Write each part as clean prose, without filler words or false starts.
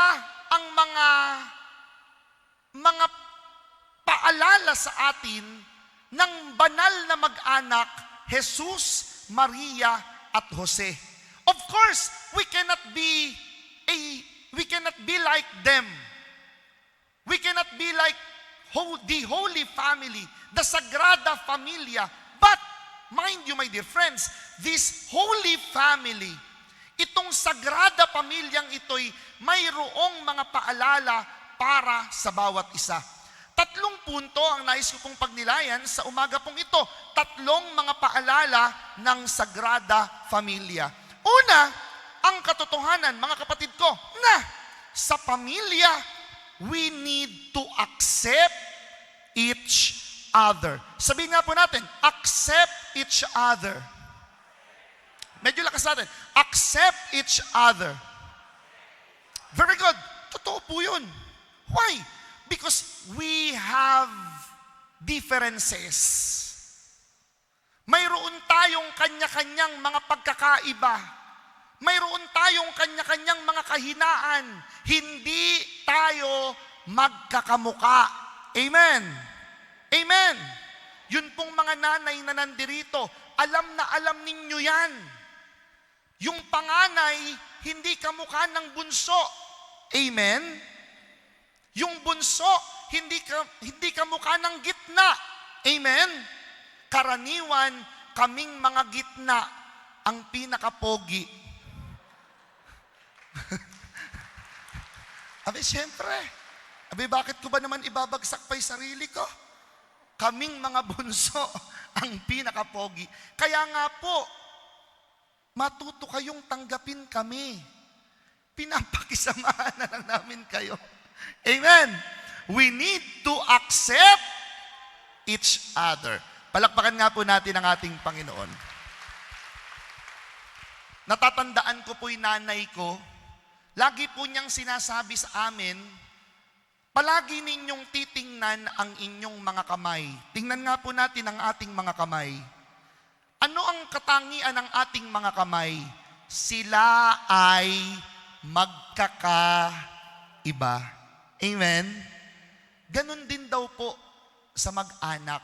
ba ang mga paalala sa atin ng banal na mag-anak, Jesus, Maria, at Jose? Of course, we cannot be like them. We cannot be like the Holy Family, the Sagrada Familia. But, mind you, my dear friends, this Holy Family, itong Sagrada Pamilyang ito'y mayroong mga paalala para sa bawat isa. 3 punto ang nais ko pong pagnilayan sa umaga pong ito. 3 mga paalala ng Sagrada Familia. Una, ang katotohanan, mga kapatid ko, na sa pamilya, we need to accept each other. Sabihin nga po natin, accept each other. Medyo lakas natin. Accept each other. Very good. Totoo po yun. Why? Because we have differences. Mayroon tayong kanya-kanyang mga pagkakaiba. Mayroon tayong kanya-kanyang mga kahinaan. Hindi tayo magkakamuka. Amen. Amen. Yun pong mga nanay na nandirito, alam na alam ninyo yan. Yung panganay, hindi kamukha ng bunso. Amen. Yung bunso, hindi kamukha ng gitna. Amen. Karaniwan, kaming mga gitna, ang pinakapogi. Abi, siyempre. Abi, bakit ko ba naman ibabagsak pa yung sarili ko? Kaming mga bunso, ang pinakapogi. Kaya nga po, matuto kayong tanggapin kami. Pinapakisamahan na lang namin kayo. Amen. We need to accept each other. Palakpakan nga po natin ang ating Panginoon. Natatandaan ko po yung nanay ko, lagi po niyang sinasabi sa amin, palagi ninyong titingnan ang inyong mga kamay. Tingnan nga po natin ang ating mga kamay. Ano ang katangian ng ating mga kamay? Sila ay magkakaiba. Amen? Ganon din daw po sa mag-anak.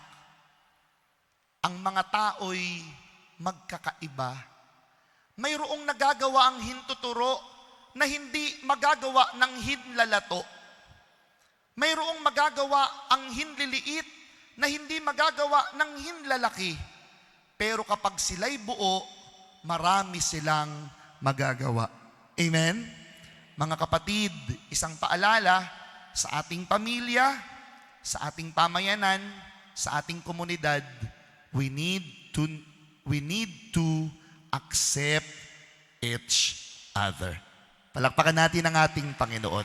Ang mga tao'y magkakaiba. Mayroong nagagawa ang hintuturo na hindi magagawa ng hinlalato. Mayroong magagawa ang hinliliit na hindi magagawa ng hinlalaki. Pero kapag sila'y buo, marami silang magagawa. Amen? Mga kapatid, isang paalala sa ating pamilya, sa ating pamayanan, sa ating komunidad, we need to accept each other. Palakpakan natin ang ating Panginoon.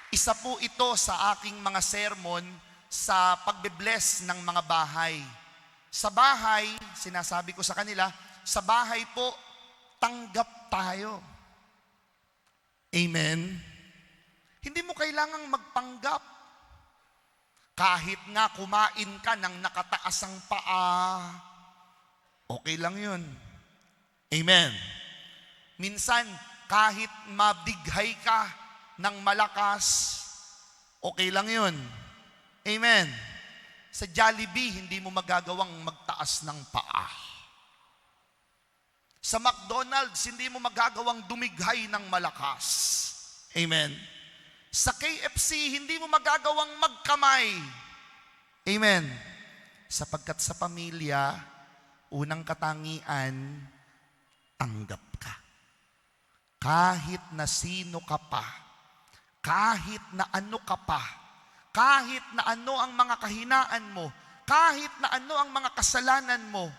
Isa po ito sa aking mga sermon sa pagbe-bless ng mga bahay. Sa bahay, sinasabi ko sa kanila, sa bahay po, tanggap tayo. Amen? Hindi mo kailangang magpanggap. Kahit nga kumain ka ng nakataas ang paa, okay lang yun. Amen? Minsan, kahit madighay ka ng malakas, okay lang yun. Amen? Sa Jollibee, hindi mo magagawang magtaas ng paa. Sa McDonald's, hindi mo magagawang dumighay ng malakas. Amen? Sa KFC, hindi mo magagawang magkamay. Amen? Sapagkat sa pamilya, unang katangian, tanggap ka. Kahit na sino ka pa, kahit na ano ka pa, kahit na ano ang mga kahinaan mo, kahit na ano ang mga kasalanan mo,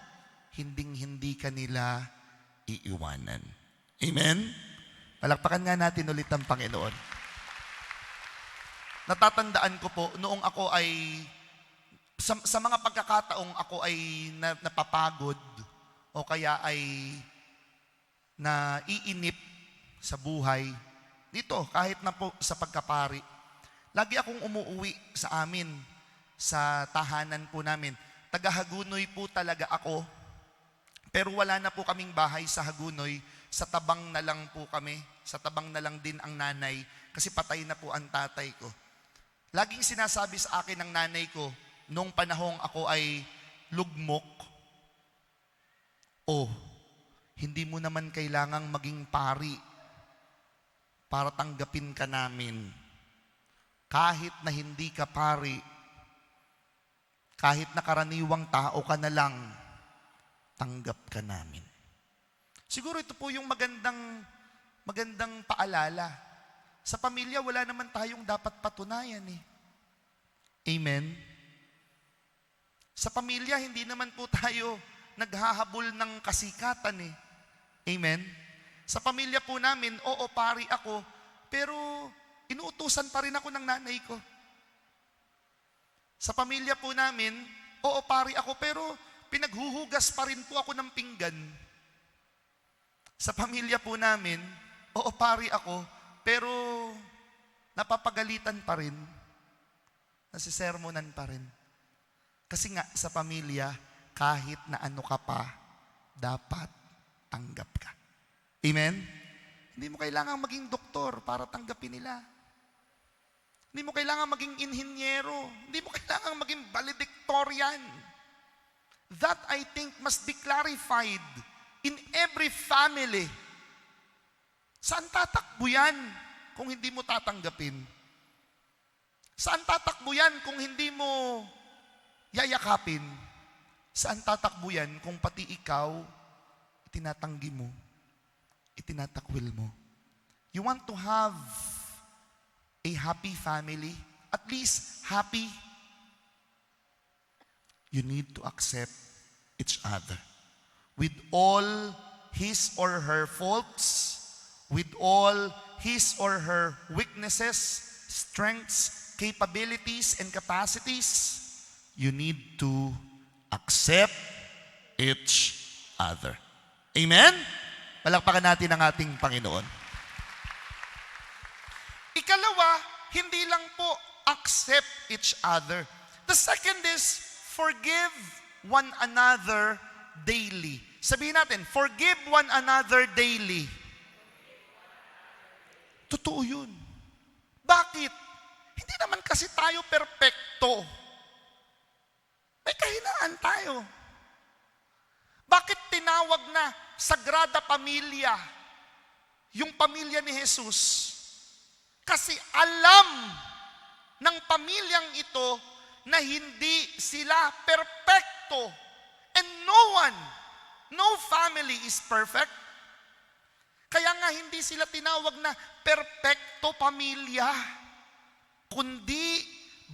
hinding-hindi ka nila iiwanan. Amen? Palakpakan nga natin ulit ang Panginoon. Natatandaan ko po, noong ako ay, sa mga pagkakataong ako ay napapagod, o kaya ay naiinip sa buhay, dito, kahit na po sa pagkapari, lagi akong umuuwi sa amin, sa tahanan po namin. Tagahagunoy po talaga ako. Pero wala na po kaming bahay sa Hagunoy, sa tabang na lang po kami, sa tabang na lang din ang nanay, kasi patay na po ang tatay ko. Laging sinasabi sa akin ng nanay ko, nung panahong ako ay lugmok, hindi mo naman kailangang maging pari para tanggapin ka namin. Kahit na hindi ka pari, kahit na karaniwang tao ka na lang, tanggap ka namin. Siguro ito po yung magandang paalala. Sa pamilya, wala naman tayong dapat patunayan eh. Amen? Sa pamilya, hindi naman po tayo naghahabol ng kasikatan eh. Amen? Sa pamilya po namin, oo, pari ako, pero inuutusan pa rin ako ng nanay ko. Sa pamilya po namin, oo, pari ako, pero pinaghuhugas pa rin po ako ng pinggan. Sa pamilya po namin, oo, pari ako, pero napapagalitan pa rin. Nasisermonan pa rin. Kasi nga, sa pamilya, kahit na ano ka pa, dapat tanggap ka. Amen? Hindi mo kailangan maging doktor para tanggapin nila. Hindi mo kailangan maging inhinyero. Hindi mo kailangan maging valedictorian. That, I think, must be clarified in every family. Saan tatakbo yan kung hindi mo tatanggapin? Saan tatakbo yan kung hindi mo yayakapin? Saan tatakbo yan kung pati ikaw, itinatanggi mo, itinatakwil mo? You want to have a happy family, at least happy, you need to accept each other. With all his or her faults, with all his or her weaknesses, strengths, capabilities, and capacities, you need to accept each other. Amen? Palakpakan natin ang ating Panginoon. Ikalawa, hindi lang po accept each other. The second is forgive one another daily. Sabihin natin, forgive one another daily. Totoo yun. Bakit? Hindi naman kasi tayo perpekto. May kahinaan tayo. Bakit tinawag na Sagrada Pamilya yung pamilya ni Jesus? Kasi alam ng pamilyang ito na hindi sila perpekto. And no family is perfect. Kaya nga hindi sila tinawag na perpekto pamilya, kundi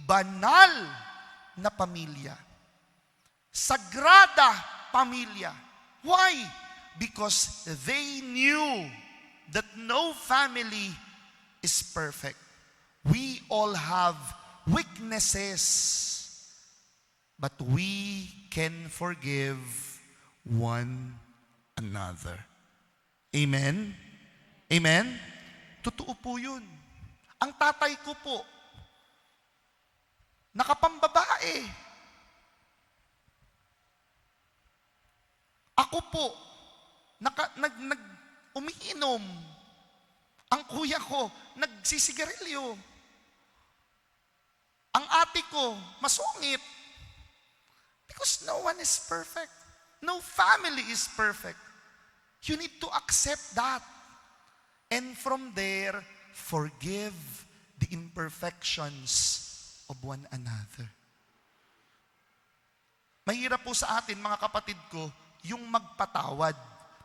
banal na pamilya. Sagrada Pamilya. Why? Because they knew that no family is perfect. We all have weaknesses, but we can forgive one another. Amen? Amen? Totoo po yun. Ang tatay ko po, nakapambabae. Ako po, umiinom. Ang kuya ko, nagsisigarilyo. Ang ate ko, masungit. Because no one is perfect. No family is perfect. You need to accept that. And from there, forgive the imperfections of one another. Mahirap po sa atin, mga kapatid ko, yung magpatawad.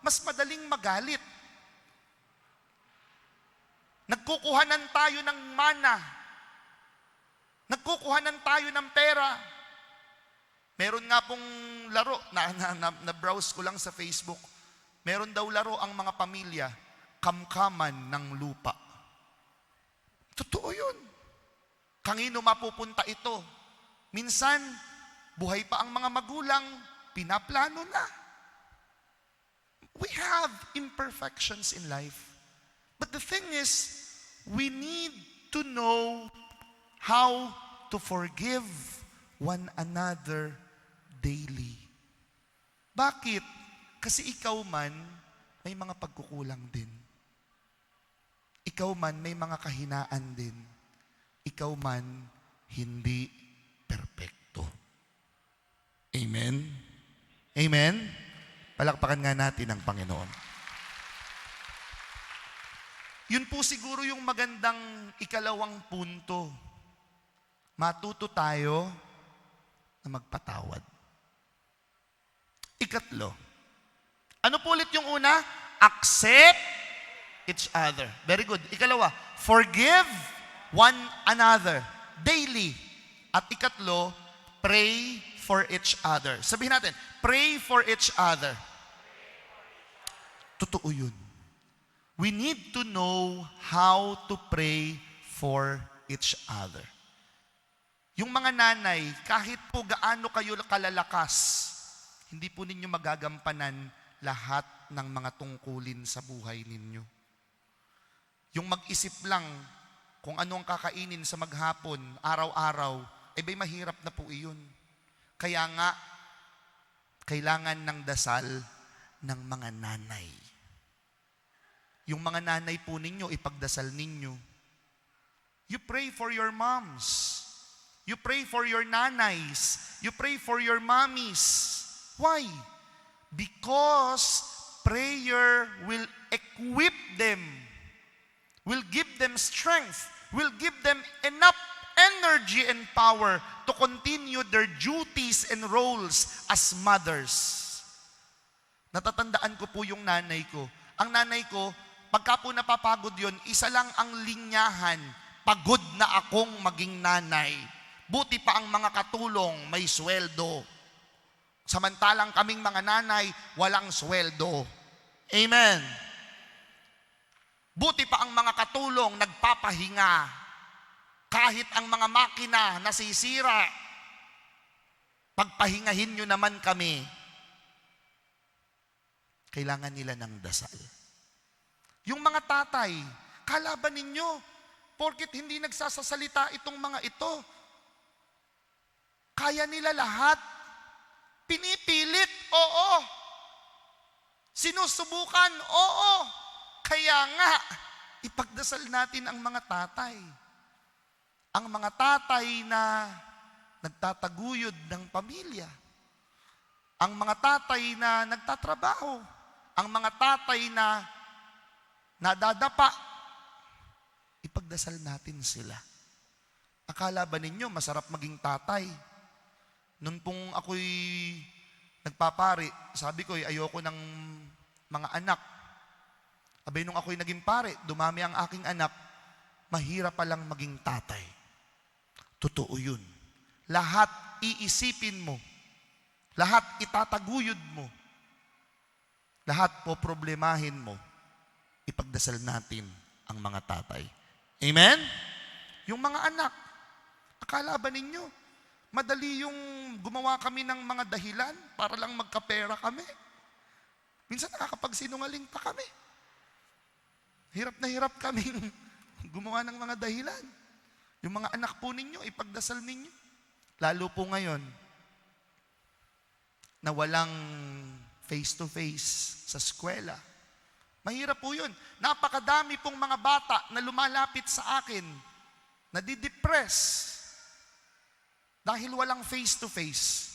Mas madaling magalit. Nagkukuhanan tayo ng mana. Nagkukuhanan tayo ng pera. Meron nga pong laro, na-browse ko lang sa Facebook. Meron daw laro ang mga pamilya, kamkaman ng lupa. Totoo yun. Kanino mapupunta ito? Minsan, buhay pa ang mga magulang, pinaplano na. We have imperfections in life. But the thing is, we need to know how to forgive one another daily. Bakit? Kasi ikaw man, may mga pagkukulang din. Ikaw man, may mga kahinaan din. Ikaw man, hindi perpekto. Amen? Amen? Palakpakan nga natin ang Panginoon. Yun po siguro yung magandang ikalawang punto. Matuto tayo na magpatawad. Ikatlo. Ano po ulit yung una? Accept each other. Very good. Ikalawa, forgive one another daily. At ikatlo, pray for each other. Sabihin natin, pray for each other. Totoo yun. We need to know how to pray for each other. Yung mga nanay, kahit po gaano kayo kalalakas, hindi po ninyo magagampanan lahat ng mga tungkulin sa buhay ninyo. Yung mag-isip lang kung ano ang kakainin sa maghapon, araw-araw, ba'y mahirap na po iyon. Kaya nga, kailangan ng dasal ng mga nanay. Yung mga nanay po ninyo, ipagdasal ninyo. You pray for your moms. You pray for your nanays. You pray for your mommies. Why? Because prayer will equip them, will give them strength, will give them enough energy and power to continue their duties and roles as mothers. Natatandaan ko po yung nanay ko. Ang nanay ko, pagka po napapagod yun, isa lang ang linyahan, pagod na akong maging nanay. Buti pa ang mga katulong may sweldo. Samantalang kaming mga nanay, walang sweldo. Amen. Buti pa ang mga katulong nagpapahinga. Kahit ang mga makina nasisira, pagpahingahin nyo naman kami. Kailangan nila ng dasal. Yung mga tatay, kalaban ninyo, porket hindi nagsasasalita itong mga ito. Kaya nila lahat. Pinipilit, oo. Sinusubukan, oo. Kaya nga, ipagdasal natin ang mga tatay. Ang mga tatay na nagtataguyod ng pamilya. Ang mga tatay na nagtatrabaho. Ang mga tatay na nadadapa. Ipagdasal natin sila. Akala ba ninyo masarap maging tatay? Noon pong ako'y nagpapari, sabi ko, ayoko ng mga anak. Abay, nung ako'y naging pare, dumami ang aking anak, mahirap palang maging tatay. Totoo yun. Lahat iisipin mo. Lahat itataguyod mo. Lahat po problemahin mo. Ipagdasal natin ang mga tatay. Amen? Yung mga anak, akala ba ninyo, madali yung gumawa kami ng mga dahilan para lang magkapera kami? Minsan nakakapagsinungaling pa kami. Hirap na hirap kaming gumawa ng mga dahilan. Yung mga anak po ninyo, ipagdasal ninyo. Lalo po ngayon, na walang face-to-face sa eskwela. Mahirap po yun. Napakadami pong mga bata na lumalapit sa akin, nadidepress, dahil walang face-to-face.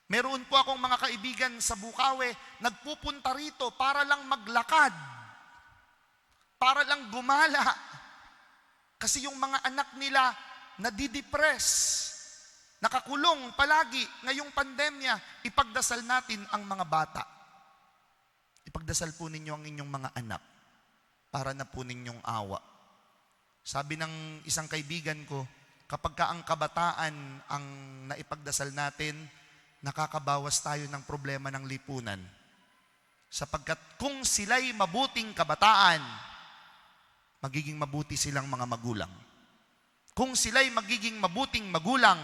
Meron po akong mga kaibigan sa Bukawe, nagpupunta rito para lang maglakad, para lang gumala. Kasi yung mga anak nila nadidepress, nakakulong palagi. Ngayong pandemya, ipagdasal natin ang mga bata. Ipagdasal po ninyo ang inyong mga anak para na po ninyong awa. Sabi ng isang kaibigan ko, kapag ka ang kabataan ang naipagdasal natin, nakakabawas tayo ng problema ng lipunan. Sapagkat kung sila'y mabuting kabataan, magiging mabuti silang mga magulang. Kung sila'y magiging mabuting magulang,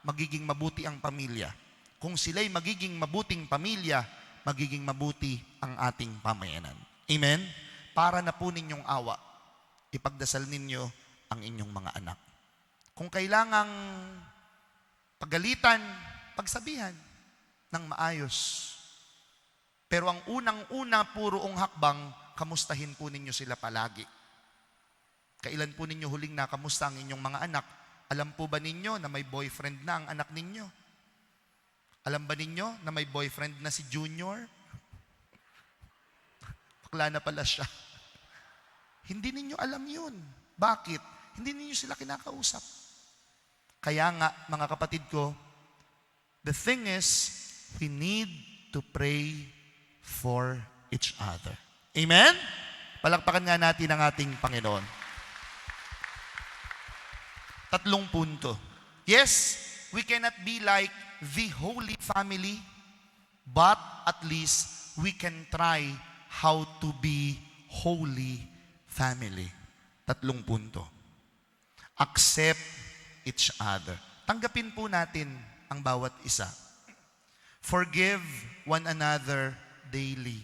magiging mabuti ang pamilya. Kung sila'y magiging mabuting pamilya, magiging mabuti ang ating pamayanan. Amen? Para na po ninyong awa, ipagdasal ninyo ang inyong mga anak. Kung kailangang pagalitan, pagsabihan ng maayos. Pero ang unang-una, puroong hakbang, kamustahin po ninyo sila palagi. Kailan po ninyo huling nakamusta ang inyong mga anak? Alam po ba ninyo na may boyfriend na ang anak ninyo? Alam ba ninyo na may boyfriend na si Junior? Bakla na pala siya. Hindi ninyo alam yun. Bakit? Hindi ninyo sila kinakausap. Kaya nga, mga kapatid ko, the thing is, we need to pray for each other. Amen? Palakpakan nga natin ang ating Panginoon. 3 punto. Yes, we cannot be like the Holy Family, but at least we can try how to be Holy Family. 3 punto. Accept each other. Tanggapin po natin ang bawat isa. Forgive one another daily.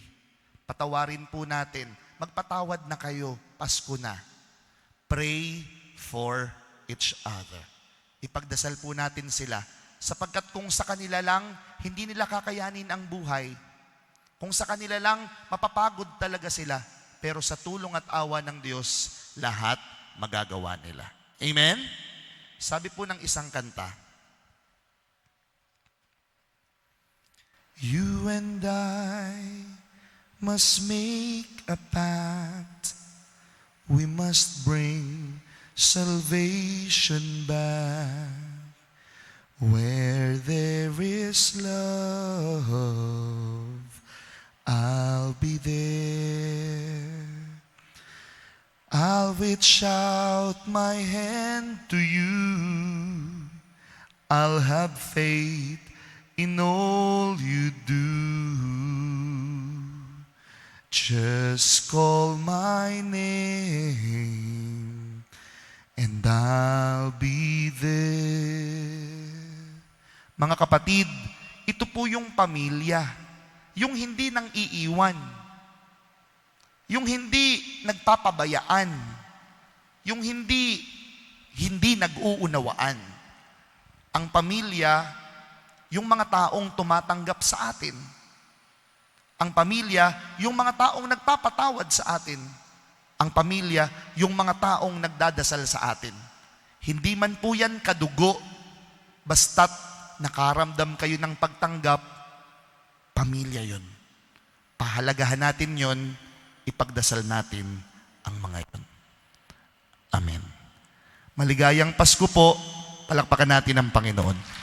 Patawarin po natin. Magpatawad na kayo. Pasko na. Pray for each other. Ipagdasal po natin sila. Sapagkat kung sa kanila lang, hindi nila kakayanin ang buhay. Kung sa kanila lang, mapapagod talaga sila. Pero sa tulong at awa ng Diyos, lahat magagawa nila. Amen? Sabi po ng isang kanta, You and I must make a pact. We must bring salvation back. Where there is love, I'll be there. I'll reach out my hand to you. I'll have faith in all you do. Just call my name and I'll be there. Mga kapatid, ito po yung pamilya. Yung hindi nang iiwan. Yung hindi nagpapabayaan. Yung hindi nag-uunawaan. Ang pamilya, yung mga taong tumatanggap sa atin. Ang pamilya, yung mga taong nagpapatawad sa atin. Ang pamilya, yung mga taong nagdadasal sa atin. Hindi man po yan kadugo, basta't nakaramdam kayo ng pagtanggap, pamilya yun. Pahalagahan natin yun, ipagdasal natin ang mga yun. Amen. Maligayang Pasko po, palakpakan natin ang Panginoon.